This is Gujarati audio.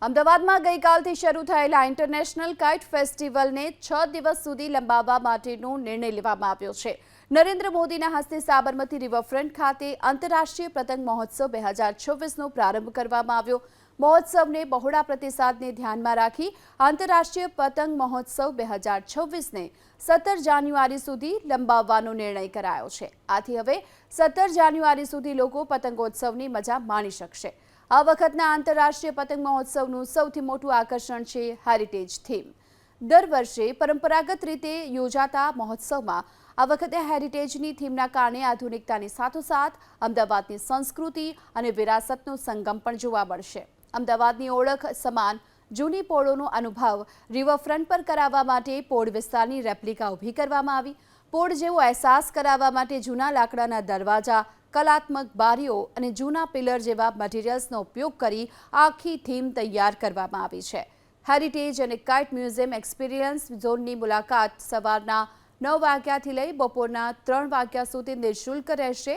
અમદાવાદમાં ગઈકાલથી શરૂ થયેલા ઇન્ટરનેશનલ કાઇટ ફેસ્ટિવલને 6 દિવસ સુધી લંબાવવા માટેનો નિર્ણય લેવામાં આવ્યો છે. નરેન્દ્ર મોદીના હસ્તે સાબરમતી રિવરફ્રન્ટ ખાતે આંતરરાષ્ટ્રીય પતંગ મહોત્સવ 2026નો પ્રારંભ કરવામાં આવ્યો. મહોત્સવને બહોળા પ્રતિસાદને ધ્યાનમાં રાખી આંતરરાષ્ટ્રીય પતંગ મહોત્સવ 2026ને 17 જાન્યુઆરી સુધી લંબાવવાનો નિર્ણય કરાયો છે. આથી હવે 17 જાન્યુઆરી સુધી લોકો પતંગોત્સવની મજા માણી શકશે. આ વખતના આંતરરાષ્ટ્રીય પતંગ મહોત્સવનું સૌથી મોટું આકર્ષણ છે હેરિટેજ થીમ. દર વર્ષે પરંપરાગત રીતે યોજાતા મહોત્સવમાં આ વખતે હેરિટેજની થીમના કારણે આધુનિકતાની સાથોસાથ અમદાવાદની સંસ્કૃતિ અને વિરાસતનો સંગમ પણ જોવા મળશે. અમદાવાદની ઓળખ સમાન જૂની પોળોનો અનુભવ રિવરફ્રન્ટ પર કરાવવા માટે પોળ વિસ્તારની રેપ્લિકા ઊભી કરવામાં આવી. પોળ જેવો અહેસાસ કરાવવા માટે જૂના લાકડાના દરવાજા, કલાત્મક બારીઓ અને જૂના પિલર જેવા મટીરિયલ્સનો ઉપયોગ કરી આખી થીમ તૈયાર કરવામાં આવી છે. હેરિટેજ અને કાઇટ મ્યુઝિયમ એક્સપિરિયન્સ ઝોનની મુલાકાત સવારના 9 વાગ્યાથી લઈ બપોરના 3 વાગ્યા સુધી નિઃશુલ્ક રહેશે.